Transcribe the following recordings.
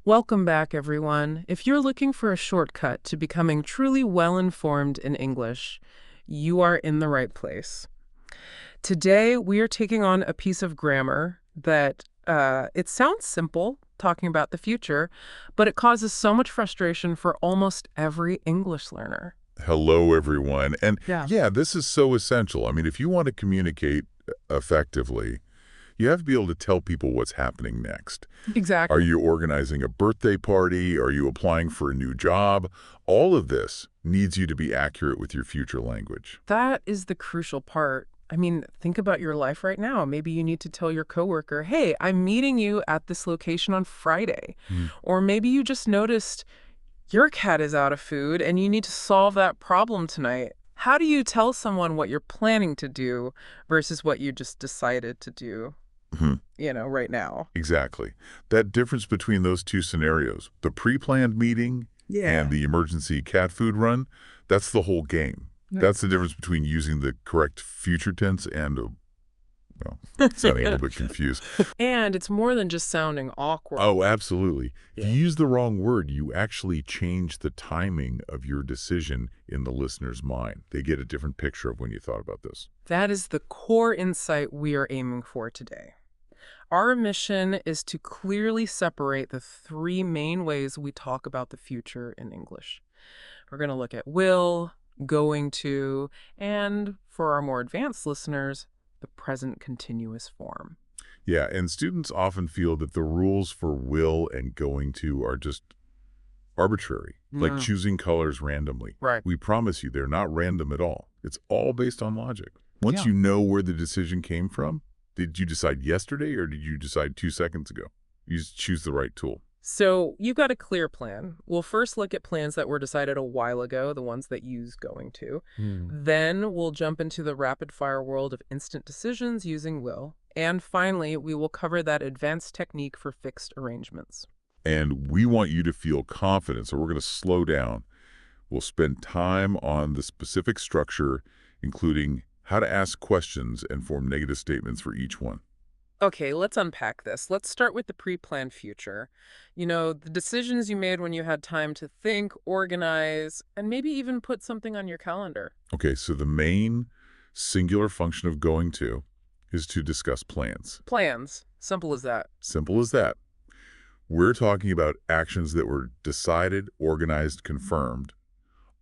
Welcome back, everyone. If you're looking for a shortcut to becoming truly well-informed in English, you are in the right place. Today, we are taking on a piece of grammar that it sounds simple, talking about the future, but it causes so much frustration for almost every English learner. Hello, everyone. And Yeah. yeah, this is so essential. I mean, if you want to communicate effectively, you have to be able to tell people what's happening next. Are Exactly. you organizing a birthday party? Are you applying for a new job? All of this needs you to be accurate with your future language. That is the crucial part. I mean, think about your life right now. Maybe you need to tell your coworker, hey, I'm meeting you at this location on Friday. Hmm. Or maybe you just noticed your cat is out of food and you need to solve that problem tonight. How do you tell someone what you're planning to do versus what you just decided to do, Mhm. right now? Exactly. That difference between those two scenarios, the pre-planned meeting and Yeah. the emergency cat food run, that's the whole game. Right. That's the difference between using the correct future tense and well, sounding a little bit confused. And it's more than just sounding awkward. Oh, absolutely. If you Yeah. use the wrong word, you actually change the timing of your decision in the listener's mind. They get a different picture of when you thought about this. That is the core insight we are aiming for today. Our mission is to clearly separate the three main ways we talk about the future in English. We're going to look at will, going to, and for our more advanced listeners, the present continuous form. Yeah, and students often feel that the rules for will and going to are just arbitrary, like Mm, choosing colors randomly. right. We promise you they're not random at all. It's all based on logic. Once Yeah. you know where the decision came from, did you decide yesterday or did you decide 2 seconds ago? You just choose the right tool. So you've got a clear plan. We'll first look at plans that were decided a while ago, the ones that use going to. Then we'll jump into the rapid fire world of instant decisions using will. And finally, we will cover that advanced technique for fixed arrangements. And we want you to feel confident, so we're going to slow down. We'll spend time on the specific structure, including how to ask questions and form negative statements for each one. Okay, let's unpack this. Let's start with the pre-planned future. The decisions you made when you had time to think, organize, and maybe even put something on your calendar. Okay, so the main singular function of going to is to discuss plans. Plans. Simple as that. Simple as that. We're talking about actions that were decided, organized, confirmed,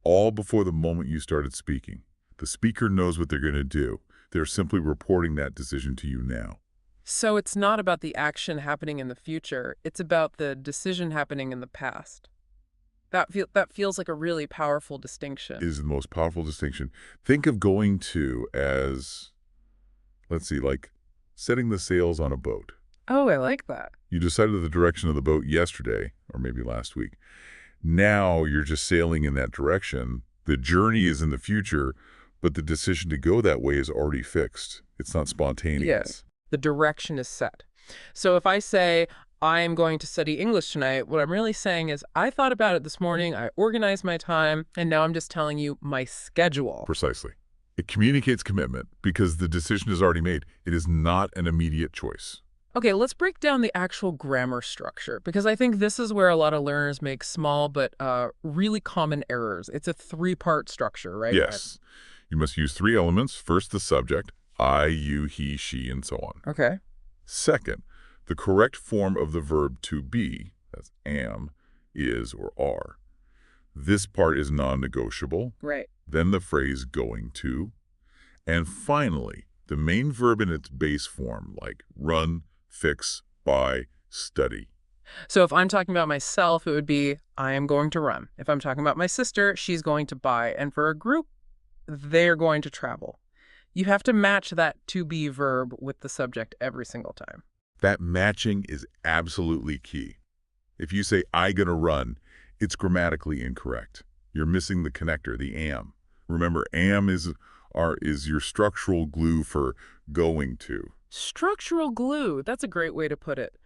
all before the moment you started speaking. The speaker knows what they're going to do. They're simply reporting that decision to you now. So it's not about the action happening in the future. It's about the decision happening in the past. That feels like a really powerful distinction. Is the most powerful distinction. Think of going to as, let's see, like setting the sails on a boat. Oh, I like that. You decided the direction of the boat yesterday, or maybe last week. Now you're just sailing in that direction. The journey is in the future, but the decision to go that way is already fixed. It's not spontaneous. Yes. The direction is set. So if I say, I am going to study English tonight, what I'm really saying is, I thought about it this morning, I organized my time, and now I'm just telling you my schedule. Precisely. It communicates commitment because the decision is already made. It is not an immediate choice. Okay, let's break down the actual grammar structure, because I think this is where a lot of learners make small but really common errors. It's a three-part structure, right? Yes. You must use three elements. First, the subject, I, you, he, she, and so on. Okay. Second, the correct form of the verb to be, that's am, is, or are. This part is non-negotiable. Right. Then the phrase going to. And finally, the main verb in its base form, like run, fix, buy, study. So if I'm talking about myself, it would be, I am going to run. If I'm talking about my sister, she's going to buy. And for a group, they're going to travel. You have to match that to be verb with the subject every single time. That matching is absolutely key. If you say, I gonna run, it's grammatically incorrect. You're missing the connector, the am. Remember, am is your structural glue for going to. Structural glue. That's a great way to put it.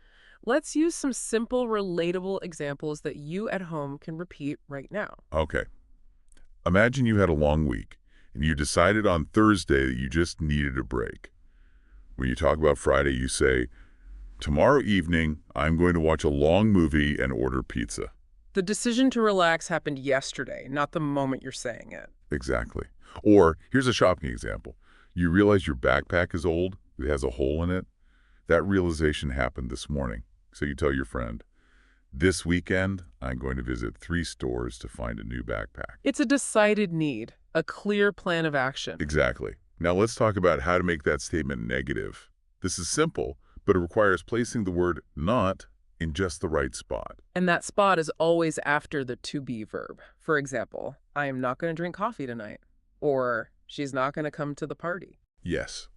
Let's use some simple, relatable examples that you at home can repeat right now. Okay. Imagine you had a long week, and you decided on Thursday that you just needed a break. When you talk about Friday, you say, Tomorrow evening, I'm going to watch a long movie and order pizza. The decision to relax happened yesterday, not the moment you're saying it. Exactly. Or, here's a shopping example. You realize your backpack is old, it has a hole in it. That realization happened this morning. So you tell your friend, this weekend, I'm going to visit 3 stores to find a new backpack. It's a decided need, a clear plan of action. Exactly. Now let's talk about how to make that statement negative. This is simple, but it requires placing the word not in just the right spot. And that spot is always after the to be verb. For example, I am not going to drink coffee tonight. Or, she's not going to come to the party. Yes.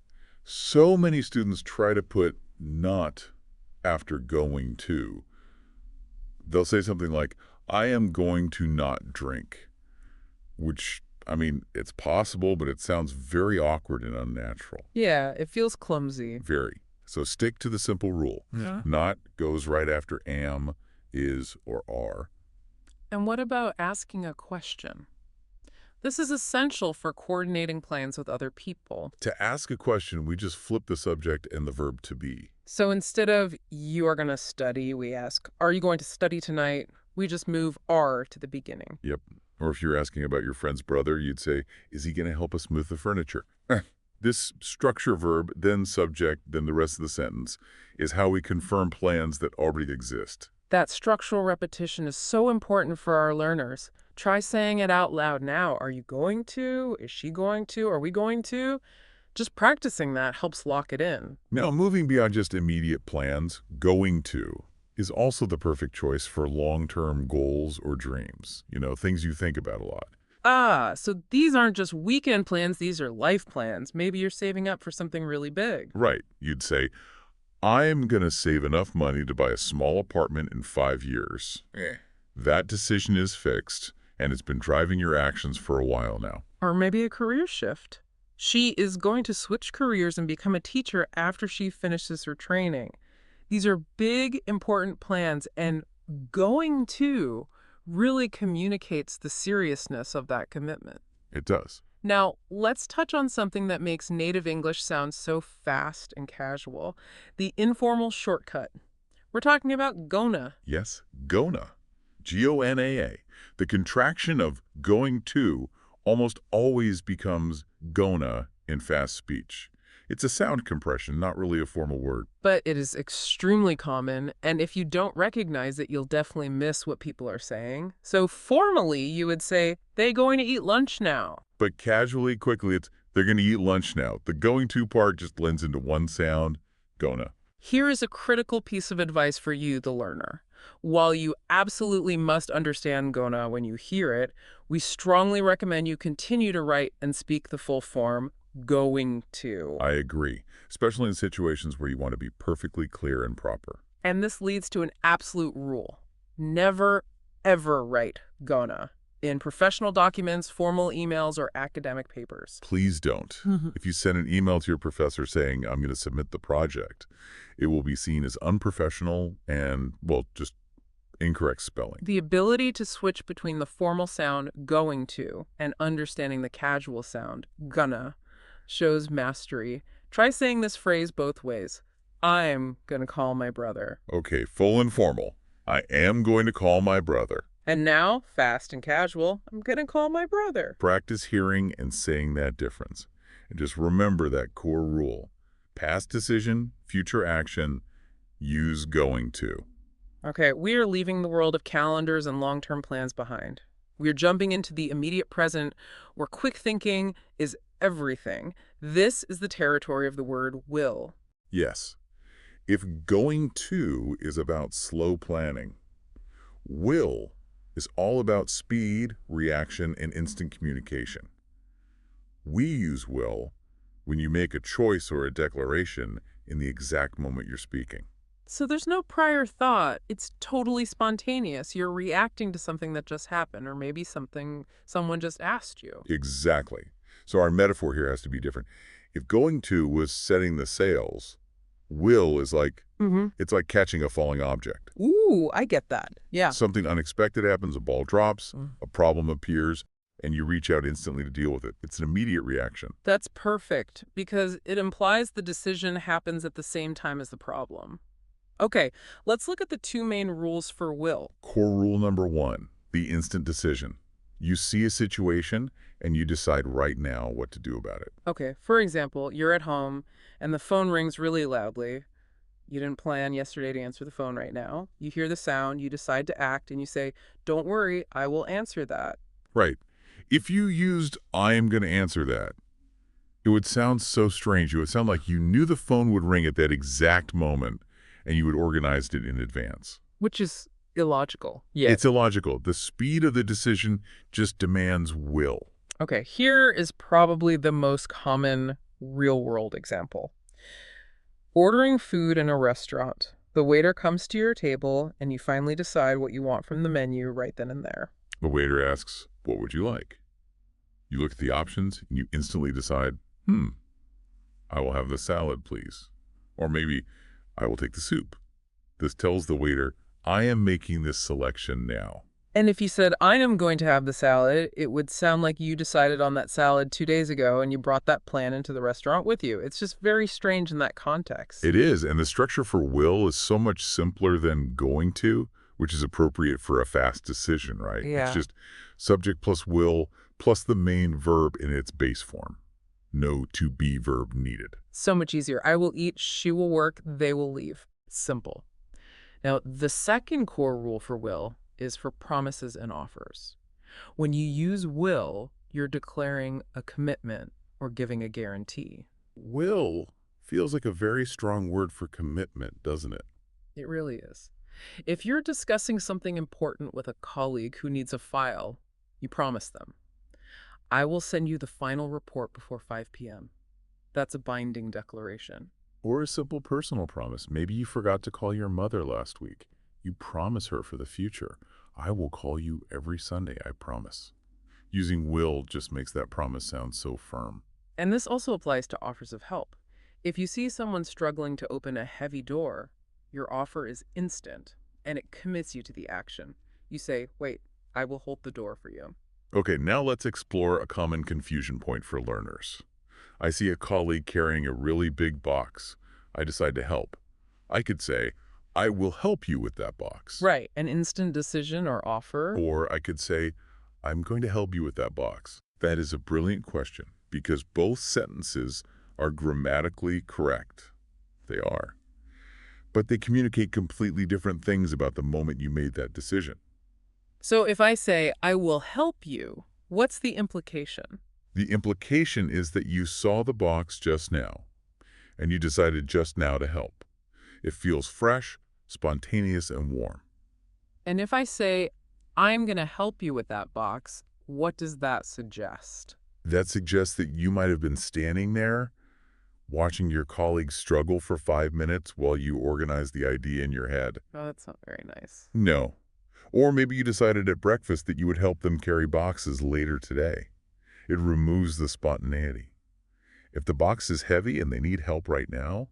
So many students try to put not after going to. They'll say something like, I am going to not drink, which, I mean, it's possible, but it sounds very awkward and unnatural. Yeah, it feels clumsy. Very. So stick to the simple rule. Yeah. Not goes right after am, is, or are. And what about asking a question? This is essential for coordinating plans with other people. To ask a question, we just flip the subject and the verb to be. So instead of you are going to study, we ask, are you going to study tonight? We just move are to the beginning. Yep. Or if you're asking about your friend's brother, you'd say, is he going to help us move the furniture? This structure verb, then subject, then the rest of the sentence, is how we confirm plans that already exist. That structural repetition is so important for our learners. Try saying it out loud now. Are you going to? Is she going to? Are we going to? Just practicing that helps lock it in. Now, moving beyond just immediate plans, going to is also the perfect choice for long-term goals or dreams. You know, things you think about a lot. Ah, so these aren't just weekend plans, these are life plans. Maybe you're saving up for something really big. Right. You'd say, I'm going to save enough money to buy a small apartment in 5 years. That decision is fixed, and it's been driving your actions for a while now. Or maybe a career shift. She is going to switch careers and become a teacher after she finishes her training. These are big, important plans, and going to really communicates the seriousness of that commitment. It does. Now, let's touch on something that makes native English sound so fast and casual, the informal shortcut. We're talking about gonna. Yes, gonna. G-O-N-A-A. The contraction of going to almost always becomes gonna in fast speech. It's a sound compression, not really a formal word. But it is extremely common, and if you don't recognize it, you'll definitely miss what people are saying. So formally, you would say, they going to eat lunch now. But casually, quickly, it's they're going to eat lunch now. The going to part just blends into one sound, gonna. Here is a critical piece of advice for you, the learner. While you absolutely must understand gonna when you hear it, we strongly recommend you continue to write and speak the full form, going to. I agree, especially in situations where you want to be perfectly clear and proper. And this leads to an absolute rule. Never, ever write gonna in professional documents, formal emails, or academic papers. Please don't. If you send an email to your professor saying, I'm going to submit the project, it will be seen as unprofessional and, well, just incorrect spelling. The ability to switch between the formal sound going to and understanding the casual sound gonna shows mastery. Try saying this phrase both ways. I'm going to call my brother. Okay, full and formal. I am going to call my brother. And now, fast and casual, I'm going to call my brother. Practice hearing and saying that difference. And just remember that core rule. Past decision, future action, use going to. Okay, we are leaving the world of calendars and long-term plans behind. We're jumping into the immediate present where quick thinking is everything. This is the territory of the word will. Yes. If going to is about slow planning, will is all about speed, reaction, and instant communication. We use will when you make a choice or a declaration in the exact moment you're speaking. So there's no prior thought. It's totally spontaneous. You're reacting to something that just happened, or maybe something someone just asked you. Exactly. So our metaphor here has to be different. If going to was setting the sails, will is like, it's like catching a falling object. Ooh, I get that. Yeah. Something unexpected happens, a ball drops, a problem appears, and you reach out instantly to deal with it. It's an immediate reaction. That's perfect, because it implies the decision happens at the same time as the problem. Okay, let's look at the two main rules for will. Core rule number one, the instant decision. You see a situation and you decide right now what to do about it. Okay, for example, you're at home and the phone rings really loudly. You didn't plan yesterday to answer the phone right now. You hear the sound, you decide to act, and you say, "Don't worry, I will answer that." Right. If you used I am going to answer that, it would sound so strange. It would sound like you knew the phone would ring at that exact moment and you had organized it in advance. Which is illogical. Yeah. It's illogical. The speed of the decision just demands will. Okay, here is probably the most common real-world example. Ordering food in a restaurant. The waiter comes to your table, and you finally decide what you want from the menu right then and there. The waiter asks, what would you like? You look at the options and you instantly decide, I will have the salad, please. Or maybe, I will take the soup. This tells the waiter, I am making this selection now. And if you said, "I am going to have the salad," it would sound like you decided on that salad 2 days ago and you brought that plan into the restaurant with you. It's just very strange in that context. It is, and the structure for will is so much simpler than going to, which is appropriate for a fast decision, right? Yeah. It's just subject plus will plus the main verb in its base form. No to be verb needed. So much easier. I will eat, she will work, they will leave. Simple. Now, the second core rule for will is for promises and offers. When you use will, you're declaring a commitment or giving a guarantee. Will feels like a very strong word for commitment, doesn't it? It really is. If you're discussing something important with a colleague who needs a file, you promise them, "I will send you the final report before 5 p.m. That's a binding declaration. Or a simple personal promise. Maybe you forgot to call your mother last week. You promise her for the future. I will call you every Sunday, I promise. Using will just makes that promise sound so firm. And this also applies to offers of help. If you see someone struggling to open a heavy door, your offer is instant, and it commits you to the action. You say, "Wait, I will hold the door for you." Okay, now let's explore a common confusion point for learners. I see a colleague carrying a really big box. I decide to help. I could say, I will help you with that box. Right, an instant decision or offer. Or I could say, I'm going to help you with that box. That is a brilliant question because both sentences are grammatically correct. They are. But they communicate completely different things about the moment you made that decision. So if I say, "I will help you," what's the implication? The implication is that you saw the box just now, and you decided just now to help. It feels fresh, spontaneous, and warm. And if I say, "I'm going to help you with that box," what does that suggest? That suggests that you might have been standing there, watching your colleague struggle for 5 minutes while you organize the idea in your head. Oh, that's not very nice. No. Or maybe you decided at breakfast that you would help them carry boxes later today. It removes the spontaneity. If the box is heavy and they need help right now,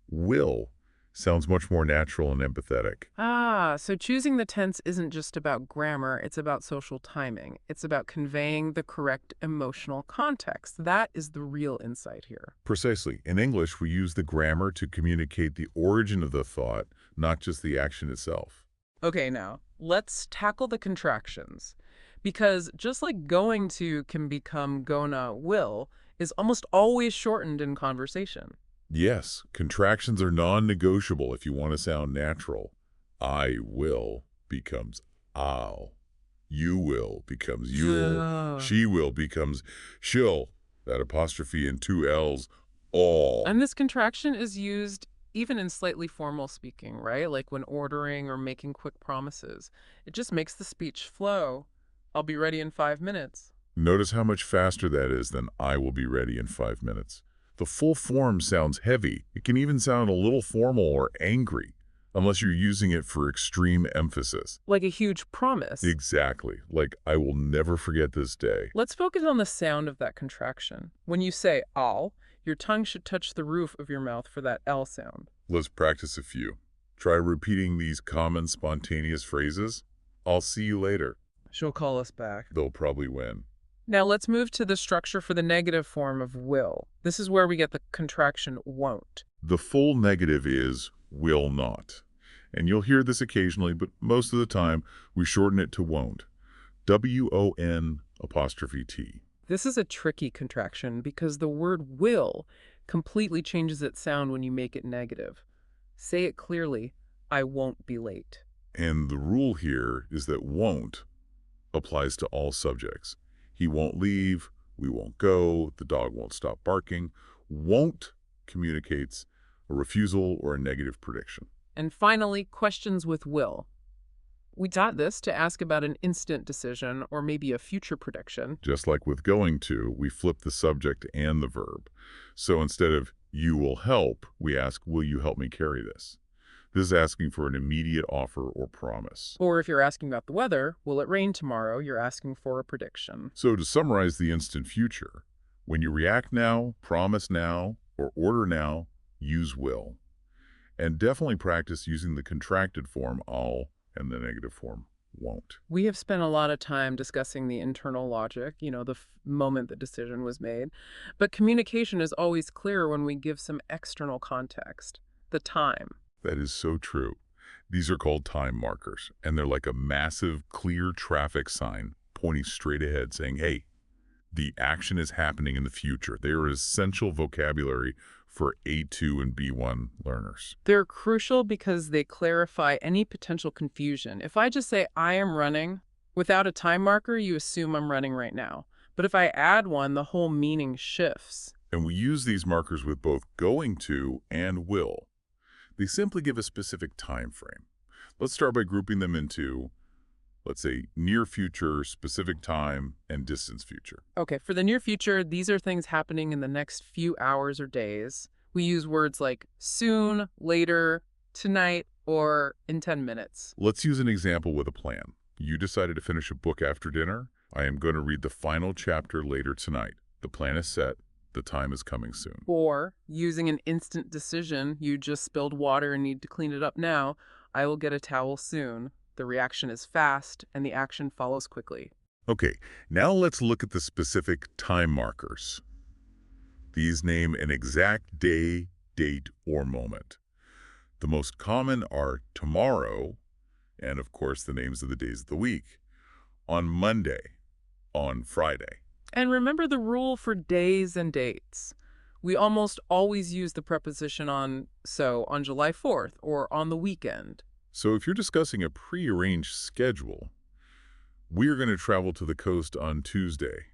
will sounds much more natural and empathetic. Ah, so choosing the tense isn't just about grammar, it's about social timing. It's about conveying the correct emotional context. That is the real insight here. Precisely. In English, we use the grammar to communicate the origin of the thought, not just the action itself. Okay, now, let's tackle the contractions. Because just like going to can become gonna will is almost always shortened in conversation. Yes, contractions are non-negotiable if you want to sound natural. I will becomes I'll. You will becomes you'll. Yeah. She will becomes she'll. That apostrophe and 2 L's, all. And this contraction is used even in slightly formal speaking, right? Like when ordering or making quick promises. It just makes the speech flow. "I'll be ready in 5 minutes." Notice how much faster that is than I will be ready in 5 minutes. The full form sounds heavy. It can even sound a little formal or angry, unless you're using it for extreme emphasis. Like a huge promise. Exactly. Like, I will never forget this day. Let's focus on the sound of that contraction. When you say "I'll," your tongue should touch the roof of your mouth for that L sound. Let's practice a few. Try repeating these common spontaneous phrases. I'll see you later. She'll call us back. They'll probably win. Now let's move to the structure for the negative form of will. This is where we get the contraction won't. The full negative is will not. And you'll hear this occasionally, but most of the time we shorten it to won't. W-O-N''T. This is a tricky contraction because the word will completely changes its sound when you make it negative. Say it clearly, I won't be late. And the rule here is that won't applies to all subjects. He won't leave, we won't go, the dog won't stop barking. Won't communicates a refusal or a negative prediction. And finally, questions with will. We got this to ask about an instant decision or maybe a future prediction. Just like with going to, we flip the subject and the verb. So instead of you will help, we ask, will you help me carry this? This is asking for an immediate offer or promise. Or if you're asking about the weather, will it rain tomorrow? You're asking for a prediction. So to summarize the instant future, when you react now, promise now, or order now, use will. And definitely practice using the contracted form I'll and the negative form won't. We have spent a lot of time discussing the internal logic, the moment the decision was made. But communication is always clearer when we give some external context, the time. That is so true. These are called time markers, and they're like a massive, clear traffic sign pointing straight ahead saying, hey, the action is happening in the future. They are essential vocabulary for A2 and B1 learners. They're crucial because they clarify any potential confusion. If I just say, I am running, without a time marker, you assume I'm running right now. But if I add one, the whole meaning shifts. And we use these markers with both going to and will. They simply give a specific time frame. Let's start by grouping them into, let's say, near future, specific time, and distance future. Okay, for the near future, these are things happening in the next few hours or days. We use words like soon, later, tonight, or in 10 minutes. Let's use an example with a plan. You decided to finish a book after dinner. I am going to read the final chapter later tonight. The plan is set. The time is coming soon. Or, using an instant decision, you just spilled water and need to clean it up now. I will get a towel soon. The reaction is fast, and the action follows quickly. Okay, now let's look at the specific time markers. These name an exact day, date, or moment. The most common are tomorrow, and of course the names of the days of the week, on Monday, on Friday. And remember the rule for days and dates. We almost always use the preposition on, so on July 4th, or on the weekend. So if you're discussing a pre-arranged schedule, we're going to travel to the coast on Tuesday.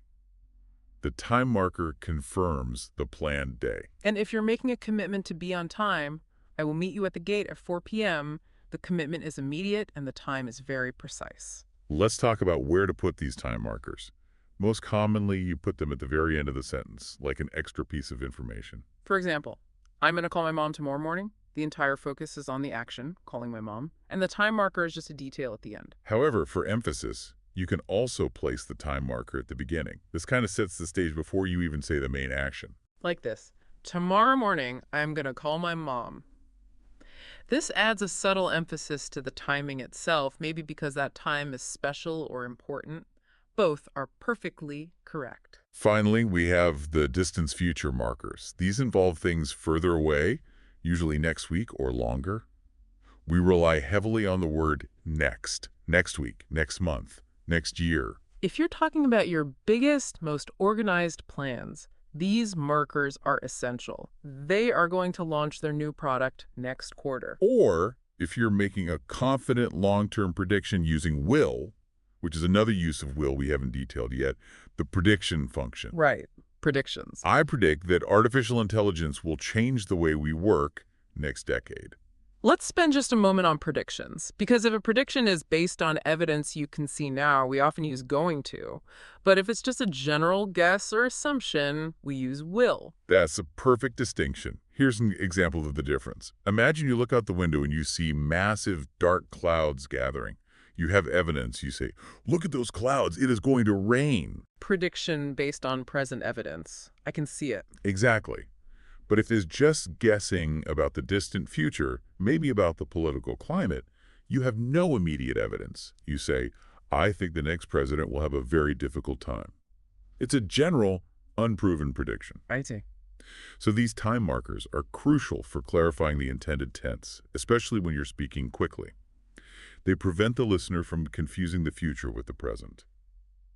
The time marker confirms the planned day. And if you're making a commitment to be on time, I will meet you at the gate at 4 p.m., the commitment is immediate and the time is very precise. Let's talk about where to put these time markers. Most commonly, you put them at the very end of the sentence, like an extra piece of information. For example, I'm going to call my mom tomorrow morning. The entire focus is on the action, calling my mom, and the time marker is just a detail at the end. However, for emphasis, you can also place the time marker at the beginning. This kind of sets the stage before you even say the main action. Like this. Tomorrow morning, I'm going to call my mom. This adds a subtle emphasis to the timing itself, maybe because that time is special or important. Both are perfectly correct. Finally, we have the distance future markers. These involve things further away, usually next week or longer. We rely heavily on the word next week, next month, next year. If you're talking about your biggest, most organized plans, these markers are essential. They are going to launch their new product next quarter. Or if you're making a confident long-term prediction using will, which is another use of will we haven't detailed yet, the prediction function. Right. Predictions. I predict that artificial intelligence will change the way we work next decade. Let's spend just a moment on predictions, because if a prediction is based on evidence you can see now, we often use going to. But if it's just a general guess or assumption, we use will. That's a perfect distinction. Here's an example of the difference. Imagine you look out the window and you see massive dark clouds gathering. You have evidence. You say, look at those clouds. It is going to rain. Prediction based on present evidence. I can see it. Exactly. But if it's just guessing about the distant future, maybe about the political climate, you have no immediate evidence. You say, I think the next president will have a very difficult time. It's a general, unproven prediction. I see. So these time markers are crucial for clarifying the intended tense, especially when you're speaking quickly. They prevent the listener from confusing the future with the present.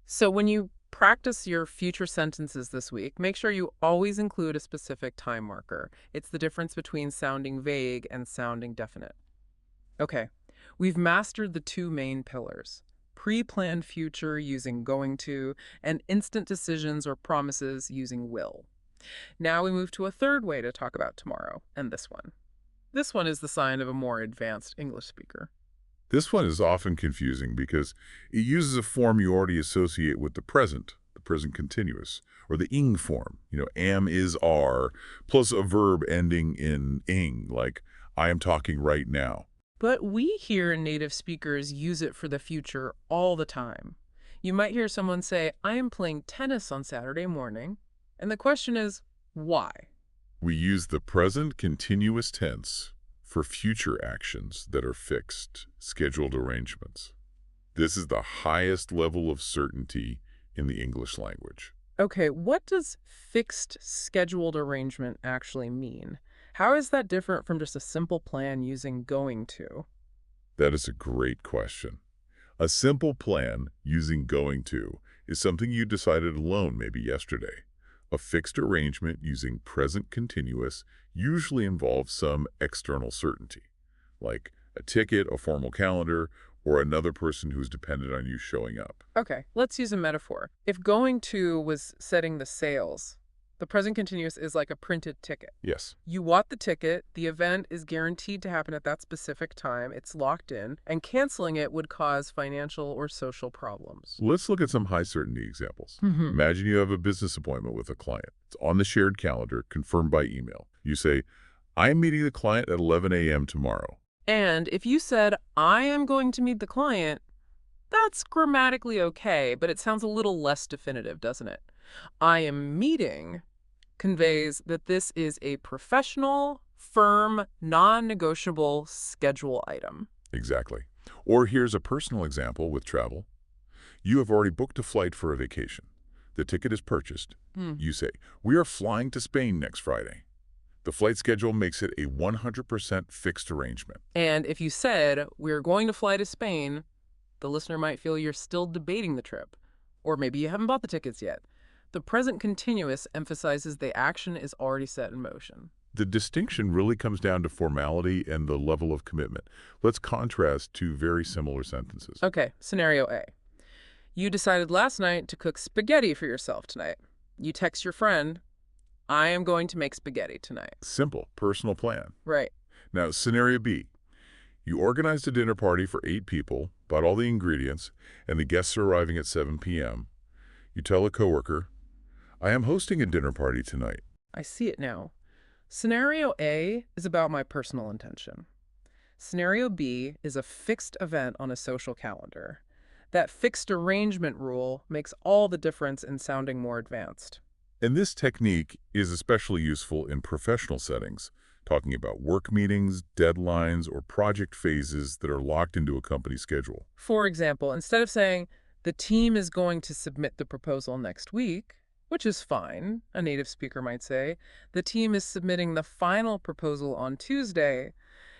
So when you practice your future sentences this week, make sure you always include a specific time marker. It's the difference between sounding vague and sounding definite. Okay, we've mastered the two main pillars: pre-planned future using going to, and instant decisions or promises using will. Now we move to a third way to talk about tomorrow, and this one. This one is the sign of a more advanced English speaker. This one is often confusing because it uses a form you already associate with the present continuous, or the ing form, am, is, are, plus a verb ending in ing, like I am talking right now. But we hear native speakers use it for the future all the time. You might hear someone say, I am playing tennis on Saturday morning. And the question is, why? We use the present continuous tense for future actions that are fixed, scheduled arrangements. This is the highest level of certainty in the English language. Okay, what does fixed scheduled arrangement actually mean? How is that different from just a simple plan using going to? That is a great question. A simple plan using going to is something you decided alone maybe yesterday. A fixed arrangement using present continuous usually involves some external certainty, like a ticket, a formal calendar, or another person who's dependent on you showing up. Okay, let's use a metaphor. If going to was setting the sails, the present continuous is like a printed ticket. Yes. You bought the ticket, the event is guaranteed to happen at that specific time, it's locked in, and canceling it would cause financial or social problems. Let's look at some high certainty examples. Imagine you have a business appointment with a client. It's on the shared calendar, confirmed by email. You say, I am meeting the client at 11 a.m. tomorrow. And if you said, I am going to meet the client, that's grammatically okay, but it sounds a little less definitive, doesn't it? I am meeting conveys that this is a professional, firm, non-negotiable schedule item. Exactly. Or here's a personal example with travel. You have already booked a flight for a vacation. The ticket is purchased. You say, we are flying to Spain next Friday. The flight schedule makes it a 100% fixed arrangement. And if you said, we're going to fly to Spain, the listener might feel you're still debating the trip. Or maybe you haven't bought the tickets yet. The present continuous emphasizes the action is already set in motion. The distinction really comes down to formality and the level of commitment. Let's contrast two very similar sentences. Okay, scenario A. You decided last night to cook spaghetti for yourself tonight. You text your friend, I am going to make spaghetti tonight. Simple, personal plan. Right. Now, scenario B. You organized a dinner party for 8 people, bought all the ingredients, and the guests are arriving at 7 p.m. You tell a coworker, I am hosting a dinner party tonight. I see it now. Scenario A is about my personal intention. Scenario B is a fixed event on a social calendar. That fixed arrangement rule makes all the difference in sounding more advanced. And this technique is especially useful in professional settings, talking about work meetings, deadlines, or project phases that are locked into a company schedule. For example, instead of saying, the team is going to submit the proposal next week, which is fine, a native speaker might say, the team is submitting the final proposal on Tuesday,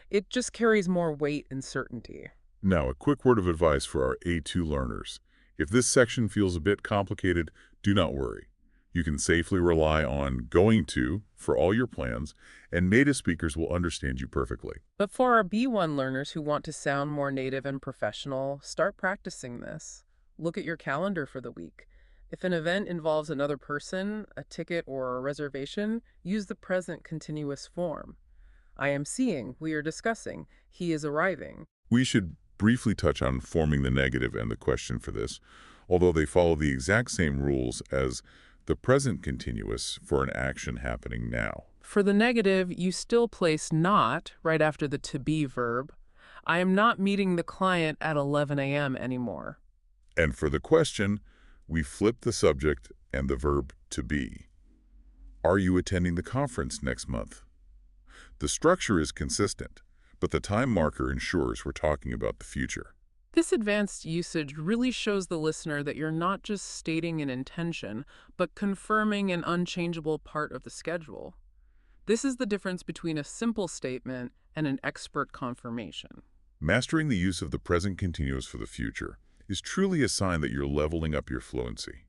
it just carries more weight and certainty. Now, a quick word of advice for our A2 learners. If this section feels a bit complicated, do not worry. You can safely rely on going to for all your plans, and native speakers will understand you perfectly. But for our B1 learners who want to sound more native and professional, start practicing this. Look at your calendar for the week. If an event involves another person, a ticket, or a reservation, use the present continuous form. I am seeing, we are discussing, he is arriving. We should briefly touch on forming the negative and the question for this, although they follow the exact same rules as the present continuous for an action happening now. For the negative, you still place not right after the to be verb. I am not meeting the client at 11 a.m. anymore. And for the question, we flip the subject and the verb to be. Are you attending the conference next month? The structure is consistent, but the time marker ensures we're talking about the future. This advanced usage really shows the listener that you're not just stating an intention, but confirming an unchangeable part of the schedule. This is the difference between a simple statement and an expert confirmation. Mastering the use of the present continuous for the future is truly a sign that you're leveling up your fluency.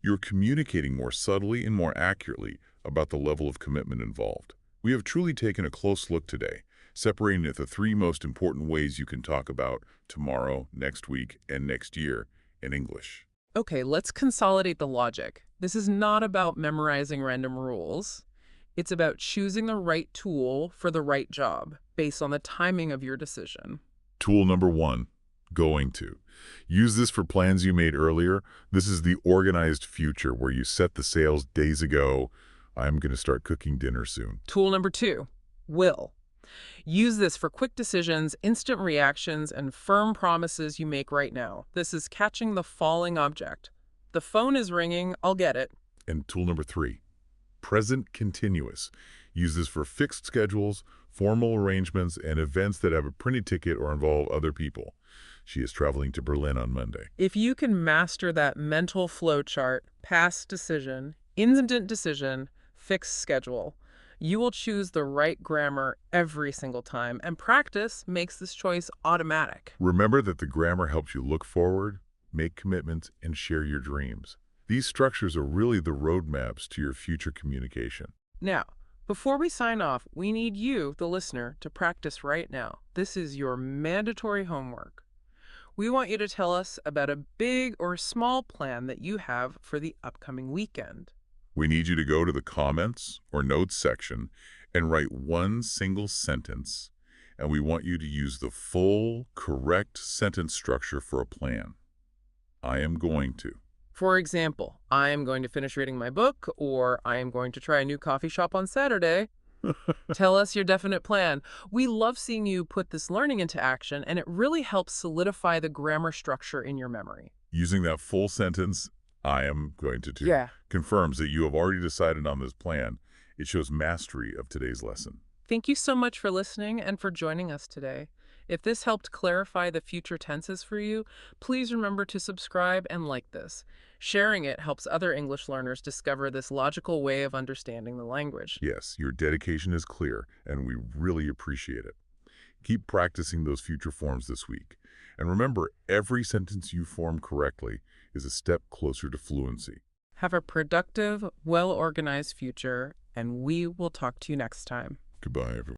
You're communicating more subtly and more accurately about the level of commitment involved. We have truly taken a close look today, separating it the three most important ways you can talk about tomorrow, next week, and next year in English. Okay, let's consolidate the logic. This is not about memorizing random rules. It's about choosing the right tool for the right job based on the timing of your decision. Tool number one, going to. Use this for plans you made earlier. This is the organized future where you set the sails days ago. I'm going to start cooking dinner soon. Tool number 2, will. Use this for quick decisions, instant reactions, and firm promises you make right now. This is catching the falling object. The phone is ringing, I'll get it. And tool number 3, present continuous. Use this for fixed schedules, formal arrangements, and events that have a printed ticket or involve other people. She is traveling to Berlin on Monday. If you can master that mental flow chart, past decision, instant decision, fixed schedule, you will choose the right grammar every single time, and practice makes this choice automatic. Remember that the grammar helps you look forward, make commitments, and share your dreams. These structures are really the roadmaps to your future communication. Now, before we sign off, we need you, the listener, to practice right now. This is your mandatory homework. We want you to tell us about a big or small plan that you have for the upcoming weekend. We need you to go to the comments or notes section and write one single sentence, and we want you to use the full, correct sentence structure for a plan. I am going to. For example, I am going to finish reading my book, or I am going to try a new coffee shop on Saturday. Tell us your definite plan. We love seeing you put this learning into action, and it really helps solidify the grammar structure in your memory. Using that full sentence, I am going to do, Yeah. confirms that you have already decided on this plan. It shows mastery of today's lesson. Thank you so much for listening and for joining us today. If this helped clarify the future tenses for you, please remember to subscribe and like this. Sharing it helps other English learners discover this logical way of understanding the language. Yes, your dedication is clear, and we really appreciate it. Keep practicing those future forms this week. And remember, every sentence you form correctly is a step closer to fluency. Have a productive, well-organized future, and we will talk to you next time. Goodbye, everyone.